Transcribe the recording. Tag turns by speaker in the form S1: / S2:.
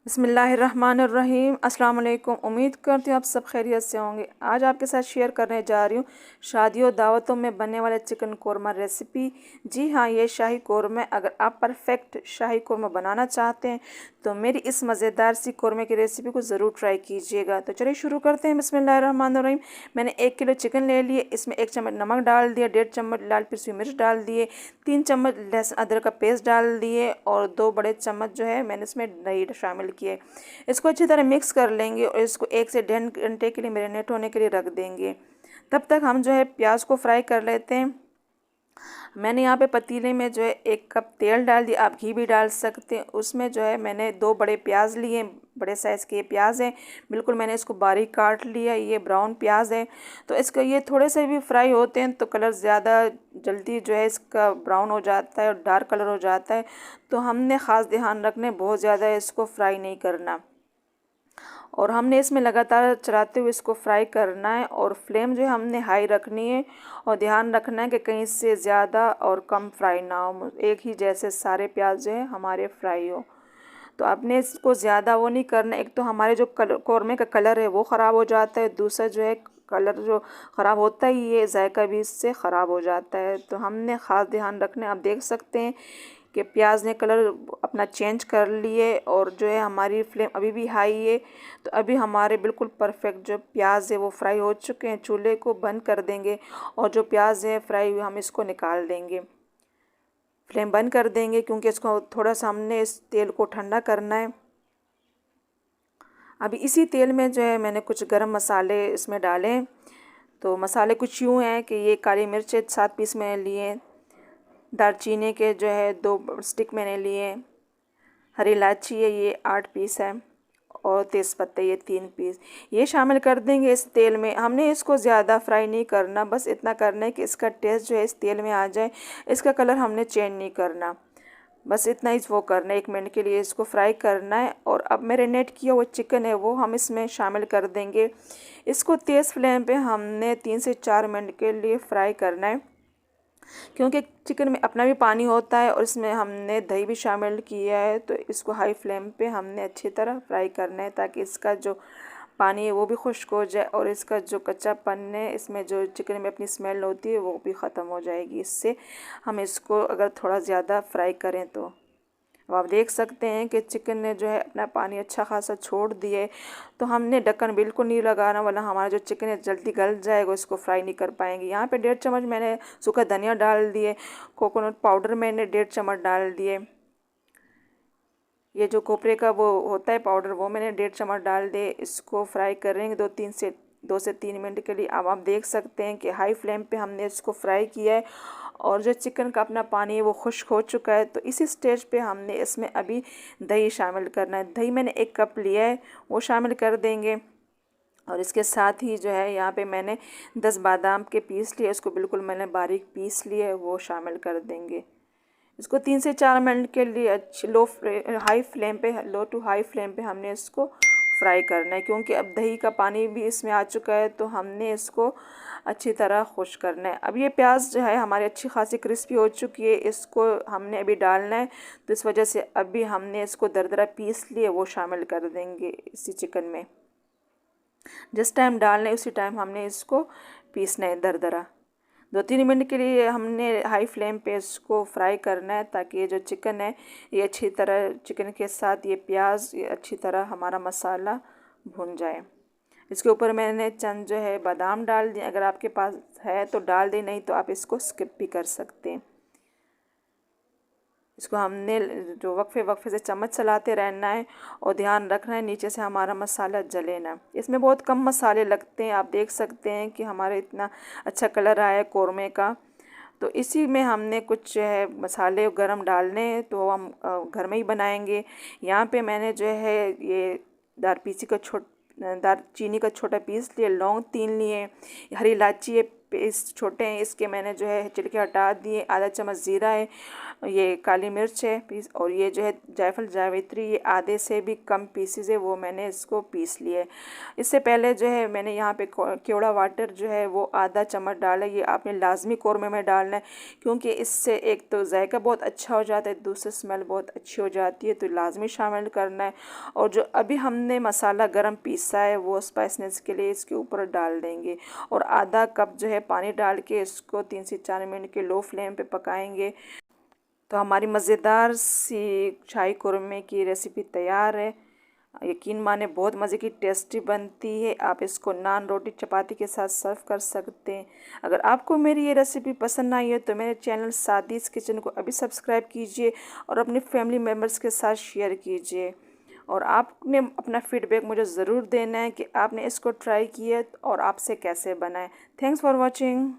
S1: बिस्मिल्लाहिर्रहमानिर्रहीम। अस्सलाम वालेकुम। उम्मीद करती हूँ आप सब खैरियत से होंगे। आज आपके साथ शेयर करने जा रही हूँ शादियों दावतों में बनने वाले चिकन कोरमा रेसिपी। जी हाँ, ये शाही कोरमा। अगर आप परफेक्ट शाही कोरमा बनाना चाहते हैं तो मेरी इस मज़ेदार सी कोरमे की रेसिपी को ज़रूर ट्राई कीजिएगा। तो चलिए शुरू करते हैं। बिस्मिल्लाहिर्रहमानिर्रहीम। मैंने 1 किलो चिकन ले लिए। इसमें 1 चम्मच नमक डाल दिया, 1.5 चम्मच लाल पिसी मिर्च डाल दिए, 3 चम्मच लहसुन अदरक का पेस्ट डाल दिए और 2 बड़े चम्मच जो है मैंने इसमें दही शामिल किए। इसको अच्छी तरह मिक्स कर लेंगे और इसको 1 से 1.5 घंटे के लिए मैरिनेट होने के लिए रख देंगे। तब तक हम जो है प्याज को फ्राई कर लेते हैं। मैंने यहाँ पे पतीले में जो है 1 कप तेल डाल दिया। आप घी भी डाल सकते हैं। उसमें जो है मैंने 2 बड़े प्याज लिए, बड़े साइज़ के प्याज हैं। बिल्कुल मैंने इसको बारीक काट लिया। ये ब्राउन प्याज है तो इसका ये थोड़े से भी फ्राई होते हैं तो कलर ज़्यादा जल्दी जो है इसका ब्राउन हो जाता है और डार्क कलर हो जाता है। तो हमने ख़ास ध्यान रखने बहुत ज़्यादा इसको फ्राई नहीं करना और हमने इसमें लगातार चलाते हुए इसको फ्राई करना है और फ्लेम जो है हमने हाई रखनी है और ध्यान रखना है कि कहीं से ज़्यादा और कम फ्राई ना हो, एक ही जैसे सारे प्याज जो है हमारे फ्राई हो। तो आपने इसको ज़्यादा वो नहीं करना। एक तो हमारे जो कौरमे का कलर है वो ख़राब हो जाता है, दूसरा जो है कलर जो ख़राब होता है ये जायका भी इससे ख़राब हो जाता है। तो हमने ख़ास ध्यान रखना है। आप देख सकते हैं कि प्याज ने कलर अपना चेंज कर लिए और जो है हमारी फ्लेम अभी भी हाई है। तो अभी हमारे बिल्कुल परफेक्ट जो प्याज है वो फ्राई हो चुके हैं। चूल्हे को बंद कर देंगे और जो प्याज है फ्राई हुए हम इसको निकाल देंगे। फ्लेम बंद कर देंगे क्योंकि इसको थोड़ा सा हमने इस तेल को ठंडा करना है। अभी इसी तेल में जो है मैंने कुछ गरम मसाले इसमें डाले। तो मसाले कुछ यूँ हैं कि ये काली मिर्च 7 पीस मैंने लिए, दालचीनी के जो है 2 स्टिक मैंने लिए, हरी इलायची है ये 8 पीस है और तेज़पत्ते ये 3 पीस ये शामिल कर देंगे इस तेल में। हमने इसको ज़्यादा फ्राई नहीं करना, बस इतना करना है कि इसका टेस्ट जो है इस तेल में आ जाए। इसका कलर हमने चेंज नहीं करना, बस इतना ही वो करना है। 1 मिनट के लिए इसको फ्राई करना है और अब मैरिनेट किया हुआ चिकन है वो हम इसमें शामिल कर देंगे। इसको तेज़ फ्लेम पे हमने 3 से 4 मिनट के लिए फ्राई करना है क्योंकि चिकन में अपना भी पानी होता है और इसमें हमने दही भी शामिल किया है। तो इसको हाई फ्लेम पे हमने अच्छी तरह फ्राई करना है ताकि इसका जो पानी है वो भी खुश्क हो जाए और इसका जो कच्चापन है, इसमें जो चिकन में अपनी स्मेल होती है वो भी ख़त्म हो जाएगी। इससे हम इसको अगर थोड़ा ज़्यादा फ्राई करें तो अब आप देख सकते हैं कि चिकन ने जो है अपना पानी अच्छा खासा छोड़ दिए। तो हमने ढक्कन बिल्कुल नहीं लगाना वरना हमारा जो चिकन है जल्दी गल जाएगा, इसको फ्राई नहीं कर पाएंगे। यहाँ पे 1.5 चम्मच मैंने सूखा धनिया डाल दिए, कोकोनट पाउडर मैंने 1.5 चम्मच डाल दिए, ये जो कोपरे का वो होता है पाउडर वो मैंने 1.5 चम्मच डाल दिए। इसको फ्राई करेंगे 2 से 3 मिनट के लिए। अब आप देख सकते हैं कि हाई फ्लेम पे हमने इसको फ्राई किया है और जो चिकन का अपना पानी है वो खुश्क हो चुका है। तो इसी स्टेज पे हमने इसमें अभी दही शामिल करना है। दही मैंने 1 कप लिया है वो शामिल कर देंगे और इसके साथ ही जो है यहाँ पे मैंने 10 बादाम के पीस लिए, इसको बिल्कुल मैंने बारीक पीस लिए है वो शामिल कर देंगे। इसको 3 से 4 मिनट के लिए अच्छी लो टू हाई फ्लेम पे हमने इसको फ्राई करना है क्योंकि अब दही का पानी भी इसमें आ चुका है। तो हमने इसको अच्छी तरह खुश्क करना है। अब ये प्याज जो है हमारी अच्छी खासी क्रिस्पी हो चुकी है, इसको हमने अभी डालना है। तो इस वजह से अभी हमने इसको दरदरा पीस लिए वो शामिल कर देंगे इसी चिकन में। जिस टाइम डालना है उसी टाइम हमने इसको पीसना है दरदरा। 2-3 मिनट के लिए हमने हाई फ्लेम पे इसको फ्राई करना है ताकि ये जो चिकन है ये अच्छी तरह चिकन के साथ ये प्याज ये अच्छी तरह हमारा मसाला भुन जाए। इसके ऊपर मैंने चंद जो है बादाम डाल दिए, अगर आपके पास है तो डाल दें, नहीं तो आप इसको स्किप भी कर सकते हैं। इसको हमने जो वक्फे से चम्मच चलाते रहना है और ध्यान रखना है नीचे से हमारा मसाला जले ना। इसमें बहुत कम मसाले लगते हैं। आप देख सकते हैं कि हमारे इतना अच्छा कलर आया है कौरमे का। तो इसी में हमने कुछ जो है मसाले गरम डालने हैं तो हम घर में ही बनाएंगे। यहाँ पे मैंने जो है ये दालचीनी का छोटा पीस लिए, लौंग 3 लिए, हरी इलायची पीस छोटे हैं इसके मैंने जो है छिलके हटा दिए, आधा चम्मच ज़ीरा है, ये काली मिर्च है पीस, और ये जो है जायफल जावित्री, ये आधे से भी कम पीसेस है, वो मैंने इसको पीस लिए। इससे पहले जो है मैंने यहाँ पे केवड़ा वाटर जो है वो आधा चम्मच डाला। ये आपने लाजमी कौरमे में डालना है, क्योंकि इससे एक तो जायका बहुत अच्छा हो जाता है, दूसरी स्मेल बहुत अच्छी हो जाती है, तो लाजमी शामिल करना है। और जो अभी हमने मसाला गरम पीसा है वो स्पाइसनेस के लिए इसके ऊपर डाल देंगे, और आधा कप जो है पानी डाल के इसको 3 से 4 मिनट के लो फ्लेम पे पकाएंगे। तो हमारी मज़ेदार सी शाही कोरमे की रेसिपी तैयार है। यकीन माने बहुत मज़े की टेस्टी बनती है। आप इसको नान, रोटी, चपाती के साथ सर्व कर सकते हैं। अगर आपको मेरी ये रेसिपी पसंद आई है तो मेरे चैनल सादीज़ किचन को अभी सब्सक्राइब कीजिए और अपने फैमिली मेम्बर्स के साथ शेयर कीजिए। और आपने अपना फीडबैक मुझे ज़रूर देना है कि आपने इसको ट्राई किया और आपसे कैसे बनाए। Thanks for watching.